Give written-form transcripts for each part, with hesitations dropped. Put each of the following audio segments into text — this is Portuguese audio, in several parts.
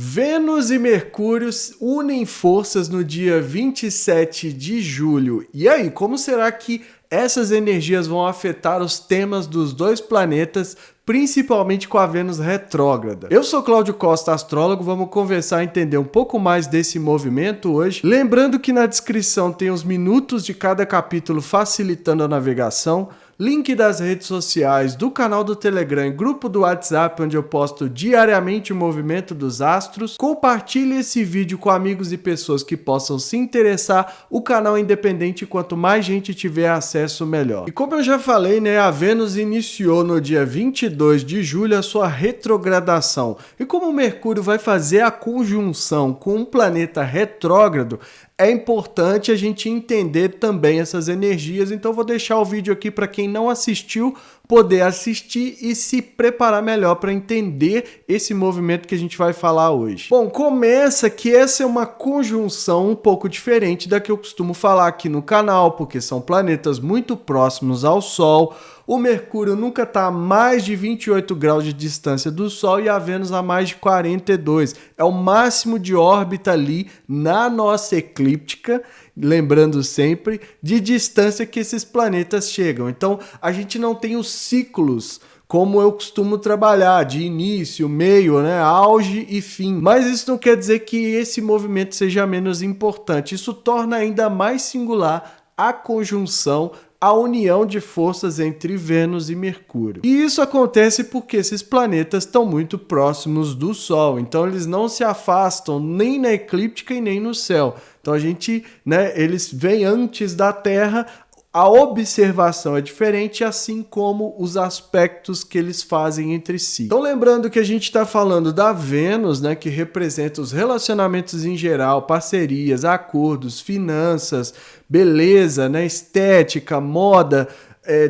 Vênus e Mercúrio unem forças no dia 27 de julho. E aí, como será que essas energias vão afetar os temas dos dois planetas, principalmente com a Vênus retrógrada? Eu sou Cláudio Costa, astrólogo, vamos conversar e entender um pouco mais desse movimento hoje. Lembrando que na descrição tem os minutos de cada capítulo facilitando a navegação, link das redes sociais, do canal do Telegram e grupo do WhatsApp, onde eu posto diariamente o movimento dos astros. Compartilhe esse vídeo com amigos e pessoas que possam se interessar. O canal é independente, quanto mais gente tiver acesso, melhor. E como eu já falei, né, a Vênus iniciou no dia 22 de julho a sua retrogradação. E como o Mercúrio vai fazer a conjunção com um planeta retrógrado, é importante a gente entender também essas energias, então vou deixar o vídeo aqui para quem não assistiu poder assistir e se preparar melhor para entender esse movimento que a gente vai falar hoje. Bom, começa que essa é uma conjunção um pouco diferente da que eu costumo falar aqui no canal, porque são planetas muito próximos ao Sol. O Mercúrio nunca está a mais de 28 graus de distância do Sol e a Vênus a mais de 42. É o máximo de órbita ali na nossa eclíptica, lembrando sempre, de distância que esses planetas chegam. Então, a gente não tem os ciclos como eu costumo trabalhar, de início, meio, né, auge e fim. Mas isso não quer dizer que esse movimento seja menos importante. Isso torna ainda mais singular a conjunção, a união de forças entre Vênus e Mercúrio. E isso acontece porque esses planetas estão muito próximos do Sol, então eles não se afastam nem na eclíptica e nem no céu. Então a gente, né, eles vêm antes da Terra. A observação é diferente, assim como os aspectos que eles fazem entre si. Então lembrando que a gente está falando da Vênus, né, que representa os relacionamentos em geral, parcerias, acordos, finanças, beleza, né, estética, moda,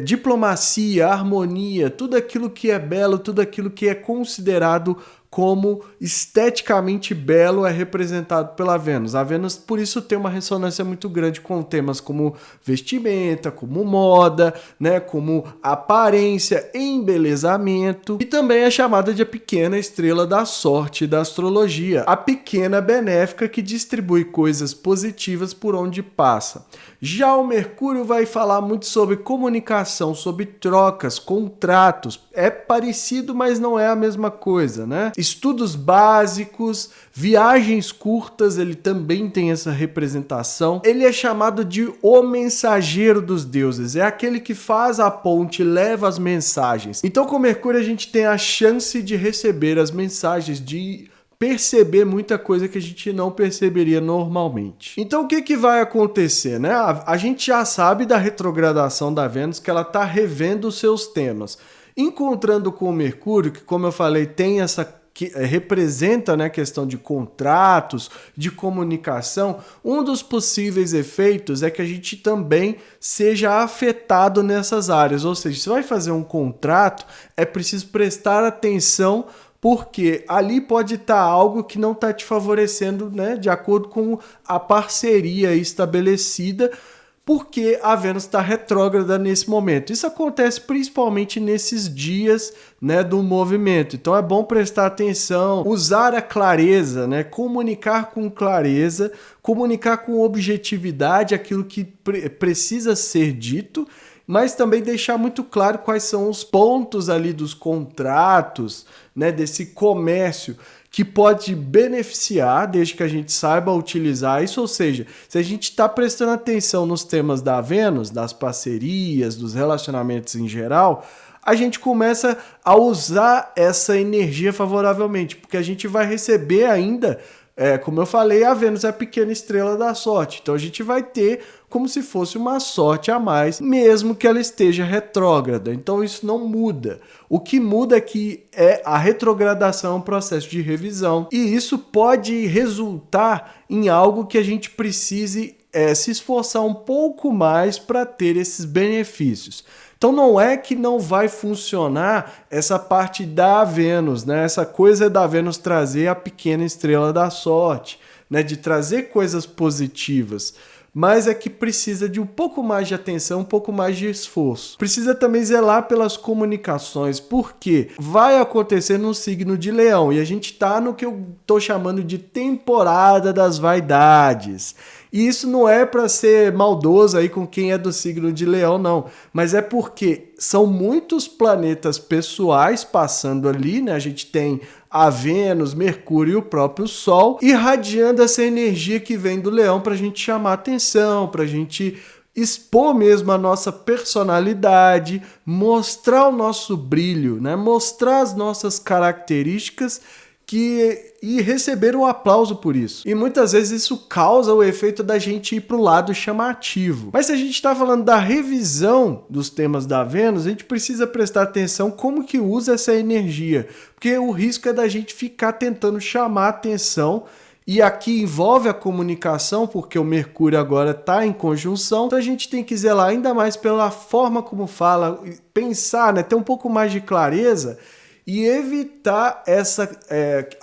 diplomacia, harmonia, tudo aquilo que é belo, tudo aquilo que é considerado como esteticamente belo é representado pela Vênus. A Vênus, por isso, tem uma ressonância muito grande com temas como vestimenta, como moda, né, como aparência, embelezamento, e também é chamada de a pequena estrela da sorte da astrologia, a pequena benéfica que distribui coisas positivas por onde passa. Já o Mercúrio vai falar muito sobre comunicação, sobre trocas, contratos. É parecido, mas não é a mesma coisa, né? Estudos básicos, viagens curtas, ele também tem essa representação. Ele é chamado de o mensageiro dos deuses. É aquele que faz a ponte, leva as mensagens. Então, com Mercúrio, a gente tem a chance de receber as mensagens, de perceber muita coisa que a gente não perceberia normalmente. Então o que vai acontecer, né? A gente já sabe da retrogradação da Vênus, que ela está revendo os seus temas. Encontrando com o Mercúrio, que como eu falei, tem essa que representa, né, a questão de contratos, de comunicação, um dos possíveis efeitos é que a gente também seja afetado nessas áreas. Ou seja, se vai fazer um contrato, é preciso prestar atenção, porque ali pode estar algo que não está te favorecendo, né, de acordo com a parceria estabelecida, porque a Vênus está retrógrada nesse momento. Isso acontece principalmente nesses dias, né, do movimento. Então é bom prestar atenção, usar a clareza, né, comunicar com clareza, comunicar com objetividade aquilo que precisa ser dito, mas também deixar muito claro quais são os pontos ali dos contratos, né, desse comércio, que pode beneficiar, desde que a gente saiba utilizar isso. Ou seja, se a gente está prestando atenção nos temas da Vênus, das parcerias, dos relacionamentos em geral, a gente começa a usar essa energia favoravelmente, porque a gente vai receber ainda, como eu falei, a Vênus é a pequena estrela da sorte. Então a gente vai ter como se fosse uma sorte a mais, mesmo que ela esteja retrógrada. Então isso não muda. O que muda é que a retrogradação é um processo de revisão. E isso pode resultar em algo que a gente precise se esforçar um pouco mais para ter esses benefícios. Então não é que não vai funcionar essa parte da Vênus, né? Essa coisa da Vênus trazer a pequena estrela da sorte, né? De trazer coisas positivas. mas é que precisa de um pouco mais de atenção, um pouco mais de esforço. Precisa também zelar pelas comunicações, porque vai acontecer no signo de Leão, e a gente tá no que eu tô chamando de temporada das vaidades. E isso não é para ser maldoso aí com quem é do signo de Leão, não. Mas é porque são muitos planetas pessoais passando ali, né? A gente tem a Vênus, Mercúrio e o próprio Sol irradiando essa energia que vem do Leão para a gente chamar atenção, para a gente expor mesmo a nossa personalidade, mostrar o nosso brilho, né? Mostrar as nossas características e receber um aplauso por isso. E muitas vezes isso causa o efeito da gente ir para o lado chamativo. Mas se a gente está falando da revisão dos temas da Vênus, a gente precisa prestar atenção como que usa essa energia. Porque o risco é da gente ficar tentando chamar atenção. E aqui envolve a comunicação, porque o Mercúrio agora está em conjunção. Então a gente tem que zelar ainda mais pela forma como fala, pensar, né? Ter um pouco mais de clareza e evitar essa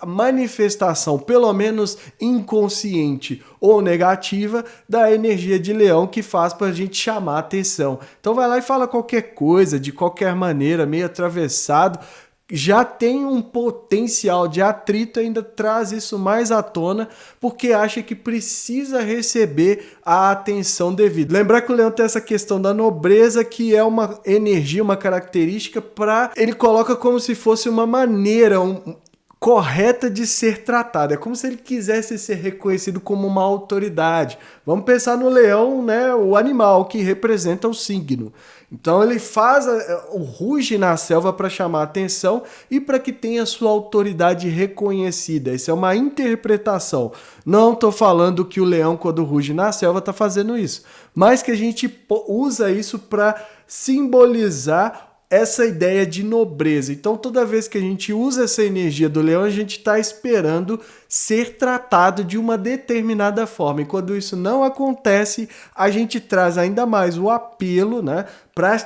manifestação, pelo menos inconsciente ou negativa, da energia de Leão que faz para a gente chamar a atenção. Então vai lá e fala qualquer coisa, de qualquer maneira, meio atravessado, já tem um potencial de atrito, ainda traz isso mais à tona, porque acha que precisa receber a atenção devida. Lembrar que o Leão tem essa questão da nobreza, que é uma energia, uma característica ele coloca como se fosse uma maneira correta de ser tratado. É como se ele quisesse ser reconhecido como uma autoridade. Vamos pensar no leão, né, o animal que representa o signo. Então ele faz o ruge na selva para chamar a atenção e para que tenha sua autoridade reconhecida. Isso é uma interpretação. Não estou falando que o leão, quando ruge na selva, está fazendo isso, mas que a gente usa isso para simbolizar essa ideia de nobreza. Então toda vez que a gente usa essa energia do leão, a gente está esperando ser tratado de uma determinada forma. E quando isso não acontece, a gente traz ainda mais o apelo, né, para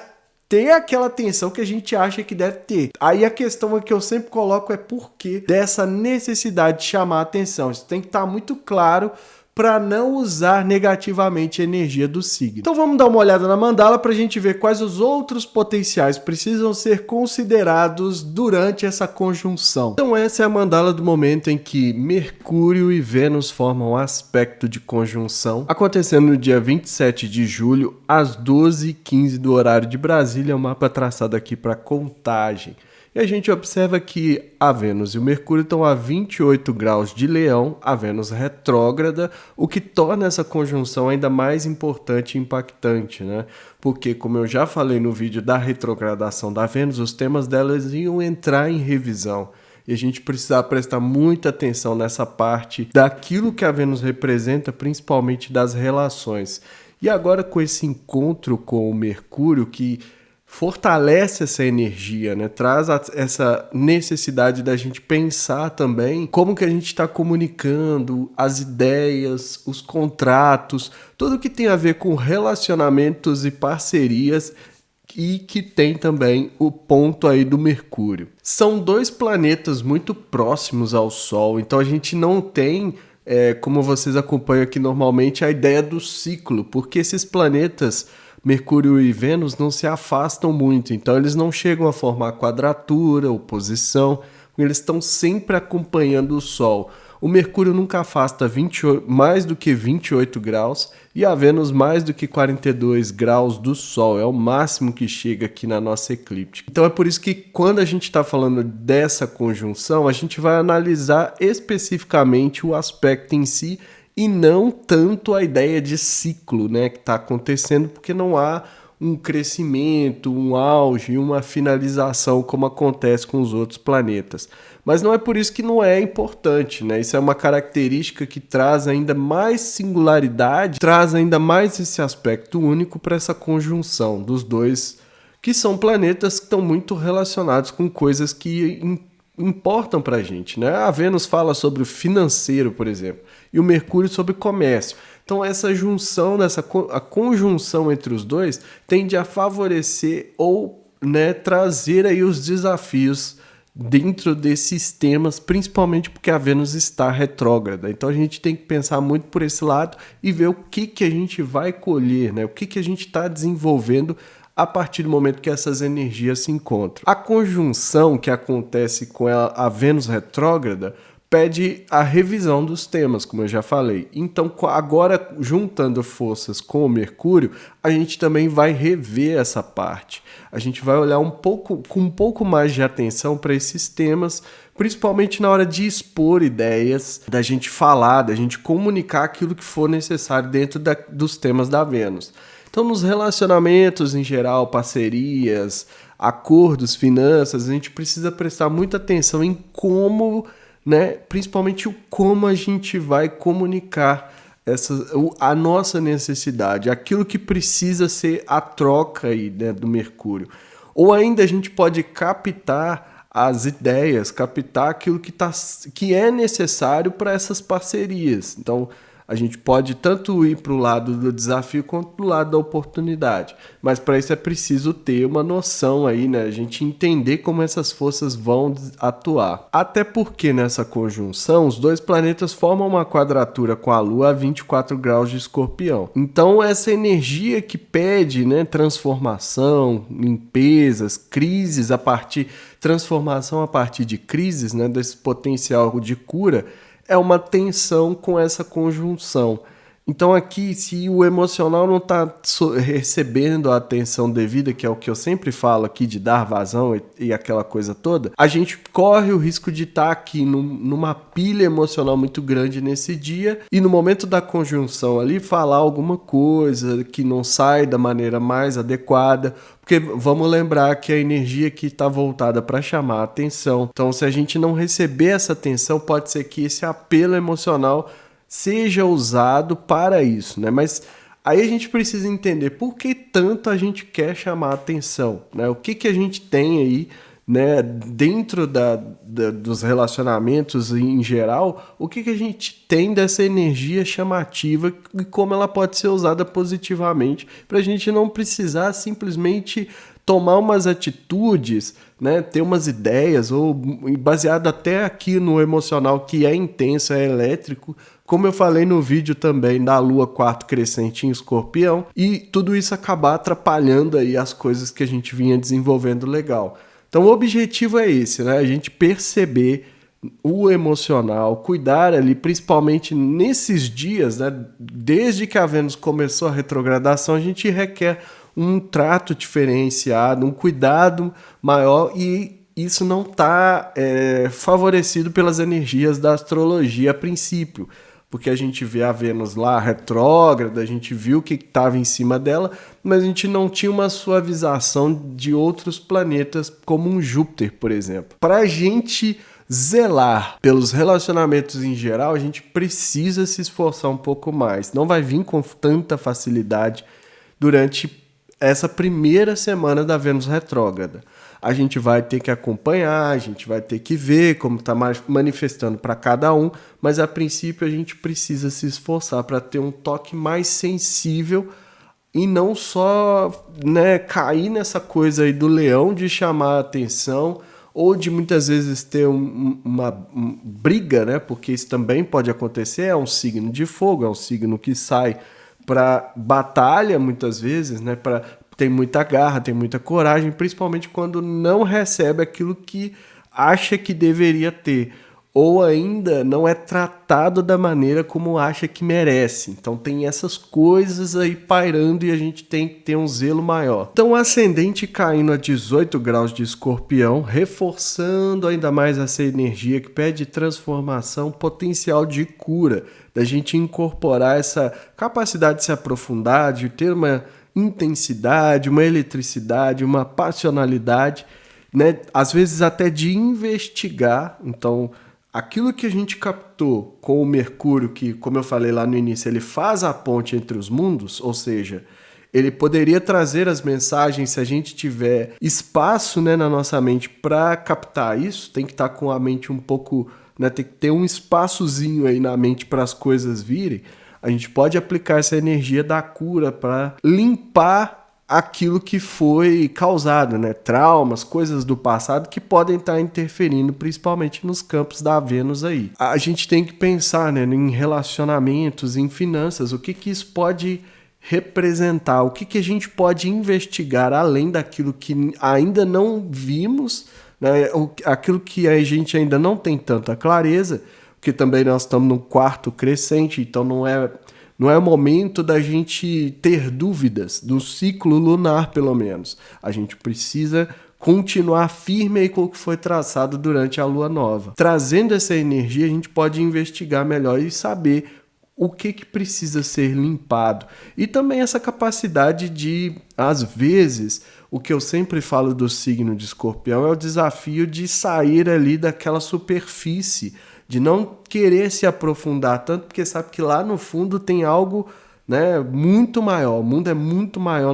ter aquela atenção que a gente acha que deve ter. Aí a questão que eu sempre coloco é por que dessa necessidade de chamar a atenção. Isso tem que estar muito claro para não usar negativamente a energia do signo. Então vamos dar uma olhada na mandala para a gente ver quais os outros potenciais precisam ser considerados durante essa conjunção. Então essa é a mandala do momento em que Mercúrio e Vênus formam um aspecto de conjunção, acontecendo no dia 27 de julho, às 12h15 do horário de Brasília. É um mapa traçado aqui para Contagem. E a gente observa que a Vênus e o Mercúrio estão a 28 graus de Leão, a Vênus retrógrada, o que torna essa conjunção ainda mais importante e impactante, né? Porque, como eu já falei no vídeo da retrogradação da Vênus, os temas delas iam entrar em revisão. E a gente precisa prestar muita atenção nessa parte daquilo que a Vênus representa, principalmente das relações. E agora com esse encontro com o Mercúrio, que fortalece essa energia, né? Traz essa necessidade da gente pensar também como que a gente está comunicando as ideias, os contratos, tudo que tem a ver com relacionamentos e parcerias, e que tem também o ponto aí do Mercúrio. São dois planetas muito próximos ao Sol, então a gente não tem, como vocês acompanham aqui normalmente, a ideia do ciclo, porque esses planetas Mercúrio e Vênus não se afastam muito, então eles não chegam a formar quadratura, oposição, eles estão sempre acompanhando o Sol. O Mercúrio nunca afasta mais do que 28 graus e a Vênus mais do que 42 graus do Sol, é o máximo que chega aqui na nossa eclíptica. Então é por isso que quando a gente está falando dessa conjunção, a gente vai analisar especificamente o aspecto em si, e não tanto a ideia de ciclo, né, que está acontecendo, porque não há um crescimento, um auge, uma finalização como acontece com os outros planetas. Mas não é por isso que não é importante, né? Isso é uma característica que traz ainda mais singularidade, traz ainda mais esse aspecto único para essa conjunção dos dois, que são planetas que estão muito relacionados com coisas que importam para a gente, né? A Vênus fala sobre o financeiro, por exemplo, e o Mercúrio sobre comércio. Então essa junção, a conjunção entre os dois tende a favorecer ou, né, trazer aí os desafios dentro desses temas, principalmente porque a Vênus está retrógrada. Então a gente tem que pensar muito por esse lado e ver o que a gente vai colher, né? O que a gente está desenvolvendo a partir do momento que essas energias se encontram. A conjunção que acontece com a Vênus retrógrada pede a revisão dos temas, como eu já falei. Então, agora, juntando forças com o Mercúrio, a gente também vai rever essa parte. A gente vai olhar com um pouco mais de atenção para esses temas, principalmente na hora de expor ideias, da gente falar, da gente comunicar aquilo que for necessário dentro dos temas da Vênus. Então, nos relacionamentos em geral, parcerias, acordos, finanças, a gente precisa prestar muita atenção em como, né, principalmente o como a gente vai comunicar a nossa necessidade, aquilo que precisa ser a troca aí, né, do Mercúrio. Ou ainda a gente pode captar as ideias, captar aquilo que é necessário para essas parcerias. Então, a gente pode tanto ir para o lado do desafio quanto para o lado da oportunidade. Mas para isso é preciso ter uma noção aí, né? A gente entender como essas forças vão atuar. Até porque nessa conjunção, os dois planetas formam uma quadratura com a Lua a 24 graus de Escorpião. Então essa energia que pede, né, transformação, limpezas, crises transformação a partir de crises, né, desse potencial de cura, é uma tensão com essa conjunção. Então aqui, se o emocional não está recebendo a atenção devida, que é o que eu sempre falo aqui de dar vazão e aquela coisa toda, a gente corre o risco de estar aqui numa pilha emocional muito grande nesse dia e no momento da conjunção ali falar alguma coisa que não sai da maneira mais adequada, porque vamos lembrar que a energia aqui está voltada para chamar a atenção. Então se a gente não receber essa atenção, pode ser que esse apelo emocional seja usado para isso, né? Mas aí a gente precisa entender por que tanto a gente quer chamar a atenção, né? O que a gente tem aí, né, dentro dos relacionamentos em geral, o que a gente tem dessa energia chamativa e como ela pode ser usada positivamente para a gente não precisar simplesmente tomar umas atitudes, né, ter umas ideias, ou baseado até aqui no emocional que é intenso, é elétrico, como eu falei no vídeo também da Lua quarto crescente em Escorpião, e tudo isso acabar atrapalhando aí as coisas que a gente vinha desenvolvendo legal. Então o objetivo é esse, né, a gente perceber o emocional, cuidar ali, principalmente nesses dias, né, desde que a Vênus começou a retrogradação, a gente requer um trato diferenciado, um cuidado maior, e isso não está favorecido pelas energias da astrologia a princípio, porque a gente vê a Vênus lá retrógrada, a gente viu o que estava em cima dela, mas a gente não tinha uma suavização de outros planetas, como um Júpiter, por exemplo. Para a gente zelar pelos relacionamentos em geral, a gente precisa se esforçar um pouco mais. Não vai vir com tanta facilidade durante essa primeira semana da Vênus retrógrada. A gente vai ter que acompanhar, a gente vai ter que ver como está manifestando para cada um, mas a princípio a gente precisa se esforçar para ter um toque mais sensível e não só, né, cair nessa coisa aí do leão de chamar a atenção ou de muitas vezes ter uma briga, né, porque isso também pode acontecer, é um signo de fogo, é um signo que sai para batalha muitas vezes, né, tem muita garra, tem muita coragem, principalmente quando não recebe aquilo que acha que deveria ter, ou ainda não é tratado da maneira como acha que merece. Então tem essas coisas aí pairando e a gente tem que ter um zelo maior. Então o ascendente caindo a 18 graus de Escorpião, reforçando ainda mais essa energia que pede transformação, potencial de cura, da gente incorporar essa capacidade de se aprofundar, de ter uma intensidade, uma eletricidade, uma passionalidade, né? Às vezes até de investigar. Então, aquilo que a gente captou com o Mercúrio, que, como eu falei lá no início, ele faz a ponte entre os mundos, ou seja, ele poderia trazer as mensagens se a gente tiver espaço, né, na nossa mente para captar isso. Tem que estar com a mente um pouco, né, tem que ter um espaçozinho aí na mente para as coisas virem. A gente pode aplicar essa energia da cura para limpar aquilo que foi causado, né? Traumas, coisas do passado que podem estar interferindo principalmente nos campos da Vênus aí. A gente tem que pensar, né, em relacionamentos, em finanças, o que isso pode representar, o que a gente pode investigar além daquilo que ainda não vimos, né? Aquilo que a gente ainda não tem tanta clareza, porque também nós estamos no quarto crescente, então não é o momento da gente ter dúvidas do ciclo lunar, pelo menos. A gente precisa continuar firme aí com o que foi traçado durante a lua nova. Trazendo essa energia, a gente pode investigar melhor e saber o que precisa ser limpado. E também essa capacidade de, às vezes, o que eu sempre falo do signo de Escorpião é o desafio de sair ali daquela superfície, de não querer se aprofundar tanto, porque sabe que lá no fundo tem algo, né, muito maior. O mundo é muito maior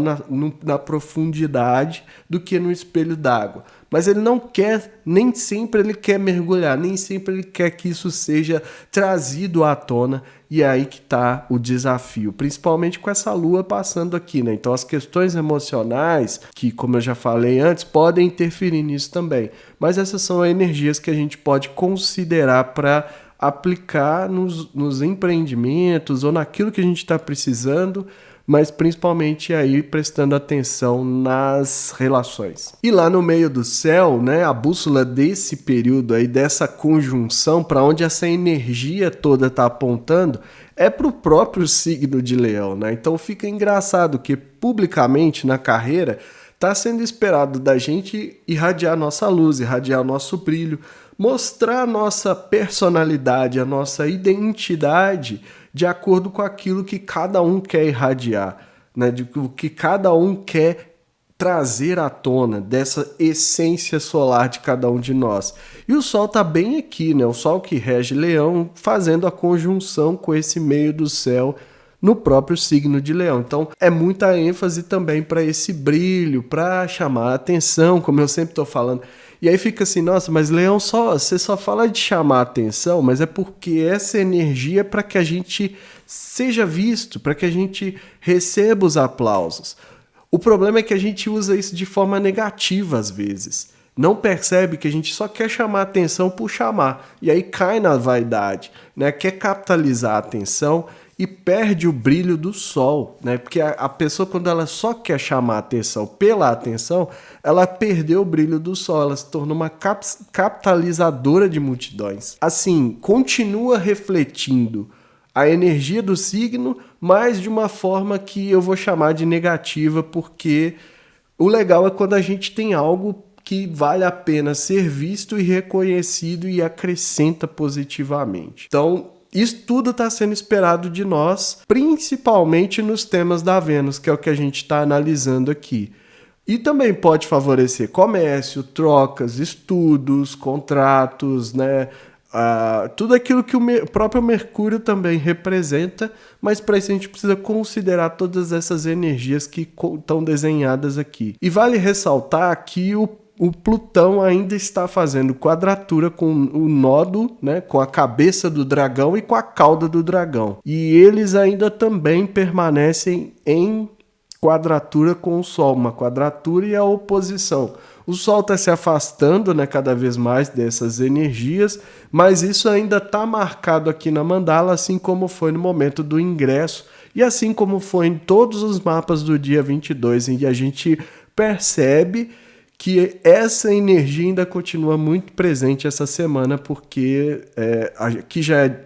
na profundidade do que no espelho d'água. Mas ele não quer, nem sempre ele quer mergulhar, nem sempre ele quer que isso seja trazido à tona. E é aí que está o desafio, principalmente com essa lua passando aqui, né? Então as questões emocionais, que como eu já falei antes, podem interferir nisso também. Mas essas são energias que a gente pode considerar para aplicar nos empreendimentos ou naquilo que a gente está precisando, mas principalmente aí prestando atenção nas relações. E lá no meio do céu, né, a bússola desse período aí, dessa conjunção, para onde essa energia toda está apontando, é para o próprio signo de Leão, né? Então fica engraçado que publicamente na carreira está sendo esperado da gente irradiar nossa luz, irradiar nosso brilho, mostrar a nossa personalidade, a nossa identidade de acordo com aquilo que cada um quer irradiar, né? O que cada um quer trazer à tona, dessa essência solar de cada um de nós. E o Sol está bem aqui, né? O Sol que rege Leão, fazendo a conjunção com esse meio do céu no próprio signo de Leão. Então é muita ênfase também para esse brilho, para chamar a atenção, como eu sempre estou falando. E aí fica assim, nossa, mas Leão, você só fala de chamar a atenção, mas é porque essa energia é para que a gente seja visto, para que a gente receba os aplausos. O problema é que a gente usa isso de forma negativa às vezes. Não percebe que a gente só quer chamar a atenção por chamar. E aí cai na vaidade, né? Quer capitalizar a atenção e perde o brilho do sol, né? Porque a pessoa, quando ela só quer chamar a atenção pela atenção, ela perdeu o brilho do sol, ela se tornou uma capitalizadora de multidões. Assim, continua refletindo a energia do signo, mas de uma forma que eu vou chamar de negativa, porque o legal é quando a gente tem algo que vale a pena ser visto e reconhecido e acrescenta positivamente. Então, isso tudo está sendo esperado de nós, principalmente nos temas da Vênus, que é o que a gente está analisando aqui. E também pode favorecer comércio, trocas, estudos, contratos, né? Tudo aquilo que o próprio Mercúrio também representa, mas para isso a gente precisa considerar todas essas energias que estão desenhadas aqui. E vale ressaltar que o Plutão ainda está fazendo quadratura com o nódo, né, com a cabeça do dragão e com a cauda do dragão. E eles ainda também permanecem em quadratura com o Sol, uma quadratura e a oposição. O Sol está se afastando, né, cada vez mais dessas energias, mas isso ainda está marcado aqui na mandala, assim como foi no momento do ingresso e assim como foi em todos os mapas do dia 22, em que a gente percebe que essa energia ainda continua muito presente essa semana, porque aqui já é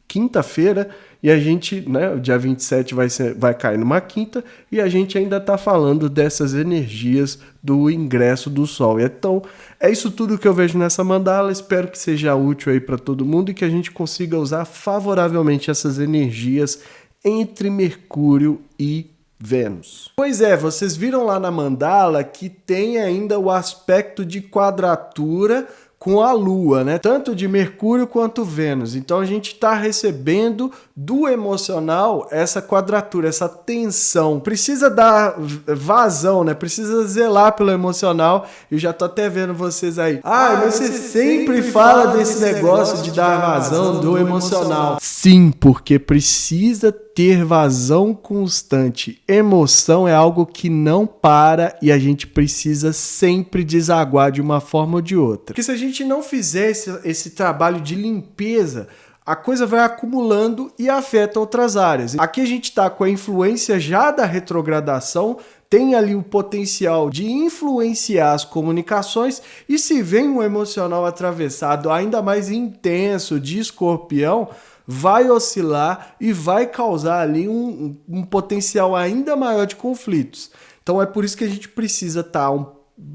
quinta-feira e a gente, né, o dia 27 vai cair numa quinta e a gente ainda está falando dessas energias do ingresso do Sol. Então, é isso tudo que eu vejo nessa mandala. Espero que seja útil aí para todo mundo e que a gente consiga usar favoravelmente essas energias entre Mercúrio e Vênus. Pois é, vocês viram lá na mandala que tem ainda o aspecto de quadratura com a Lua, né? Tanto de Mercúrio quanto Vênus. Então a gente está recebendo do emocional essa quadratura, essa tensão. Precisa dar vazão, né? Precisa zelar pelo emocional. Eu já tô até vendo vocês aí. Mas você sempre fala desse negócio de dar vazão do emocional. Sim, porque precisa pervasão constante. Emoção é algo que não para e a gente precisa sempre desaguar de uma forma ou de outra. Porque se a gente não fizer esse trabalho de limpeza, a coisa vai acumulando e afeta outras áreas. Aqui a gente está com a influência já da retrogradação, tem ali o potencial de influenciar as comunicações, e se vem um emocional atravessado ainda mais intenso de Escorpião, vai oscilar e vai causar ali um potencial ainda maior de conflitos. Então é por isso que a gente precisa estar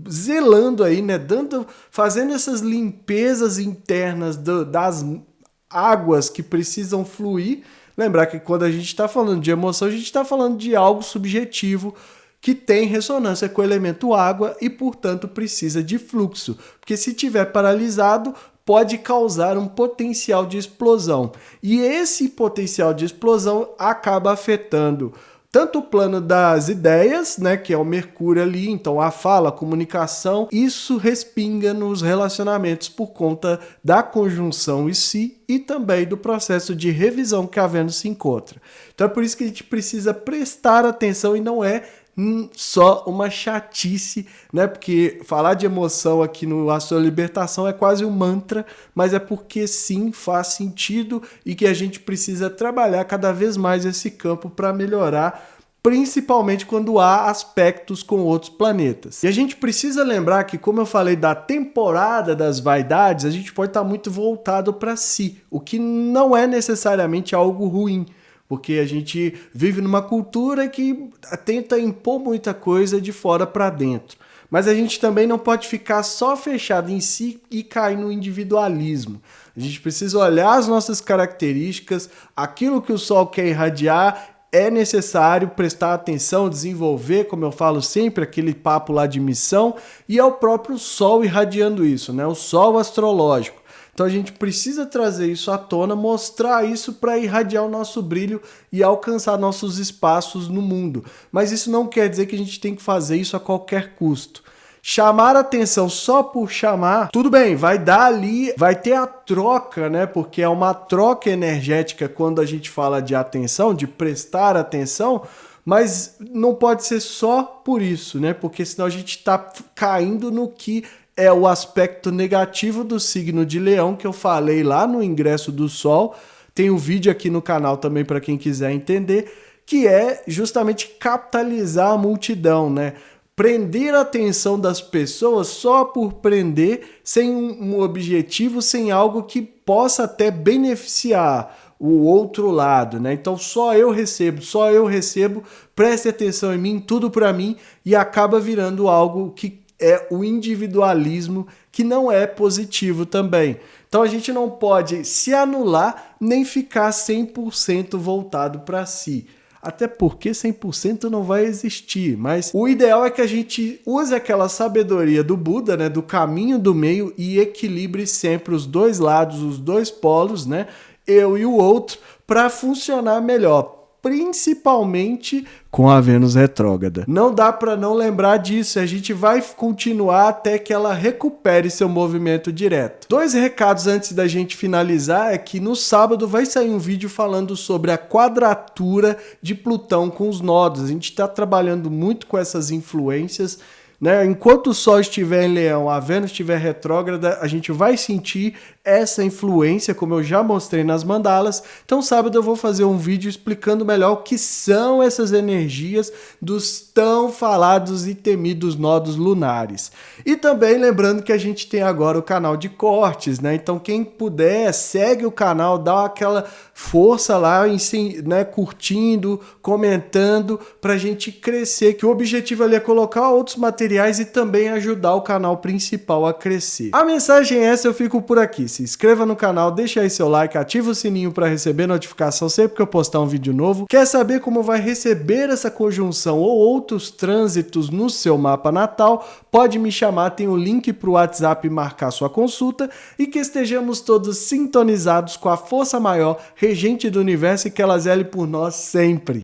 zelando aí, né, fazendo essas limpezas internas das águas que precisam fluir. Lembrar que quando a gente está falando de emoção, a gente está falando de algo subjetivo que tem ressonância com o elemento água e, portanto, precisa de fluxo. Porque se estiver paralisado, pode causar um potencial de explosão. E esse potencial de explosão acaba afetando tanto o plano das ideias, né, que é o Mercúrio ali, então a fala, a comunicação, isso respinga nos relacionamentos por conta da conjunção em si e também do processo de revisão que a Vênus se encontra. Então é por isso que a gente precisa prestar atenção e não é só uma chatice, né? Porque falar de emoção aqui no A Sua Libertação é quase um mantra, mas é porque sim, faz sentido e que a gente precisa trabalhar cada vez mais esse campo para melhorar, principalmente quando há aspectos com outros planetas. E a gente precisa lembrar que, como eu falei da temporada das vaidades, a gente pode estar muito voltado para si, o que não é necessariamente algo ruim, porque a gente vive numa cultura que tenta impor muita coisa de fora para dentro. Mas a gente também não pode ficar só fechado em si e cair no individualismo. A gente precisa olhar as nossas características, aquilo que o Sol quer irradiar, é necessário prestar atenção, desenvolver, como eu falo sempre, aquele papo lá de missão, e é o próprio Sol irradiando isso, né? O Sol astrológico. Então a gente precisa trazer isso à tona, mostrar isso para irradiar o nosso brilho e alcançar nossos espaços no mundo. Mas isso não quer dizer que a gente tem que fazer isso a qualquer custo. Chamar atenção só por chamar, tudo bem, vai dar ali, vai ter a troca, né? Porque é uma troca energética quando a gente fala de atenção, de prestar atenção, mas não pode ser só por isso, né? Porque senão a gente está caindo no que é o aspecto negativo do signo de Leão, que eu falei lá no ingresso do Sol. Tem um vídeo aqui no canal também para quem quiser entender, que é justamente capitalizar a multidão, né? Prender a atenção das pessoas só por prender, sem um objetivo, sem algo que possa até beneficiar o outro lado, né? Então só eu recebo, preste atenção em mim, tudo para mim, e acaba virando algo que é o individualismo, que não é positivo também. Então a gente não pode se anular nem ficar 100% voltado para si. Até porque 100% não vai existir, mas o ideal é que a gente use aquela sabedoria do Buda, né, do caminho do meio, e equilibre sempre os dois lados, os dois polos, né, eu e o outro, para funcionar melhor. Principalmente com a Vênus retrógrada. Não dá para não lembrar disso, a gente vai continuar até que ela recupere seu movimento direto. 2 recados antes da gente finalizar é que no sábado vai sair um vídeo falando sobre a quadratura de Plutão com os nodos. A gente está trabalhando muito com essas influências, né? Enquanto o Sol estiver em Leão, a Vênus estiver retrógrada, a gente vai sentir essa influência, como eu já mostrei nas mandalas. Então sábado eu vou fazer um vídeo explicando melhor o que são essas energias dos tão falados e temidos nodos lunares. E também lembrando que a gente tem agora o canal de cortes, né? Então quem puder, segue o canal, dá aquela força lá, né? Curtindo, comentando, pra gente crescer, que o objetivo ali é colocar outros materiais e também ajudar o canal principal a crescer. A mensagem é essa, eu fico por aqui. Se inscreva no canal, deixa aí seu like, ativa o sininho para receber notificação sempre que eu postar um vídeo novo. Quer saber como vai receber essa conjunção ou outros trânsitos no seu mapa natal? Pode me chamar, tem o link para o WhatsApp marcar sua consulta, e que estejamos todos sintonizados com a força maior, regente do universo, e que ela zele por nós sempre.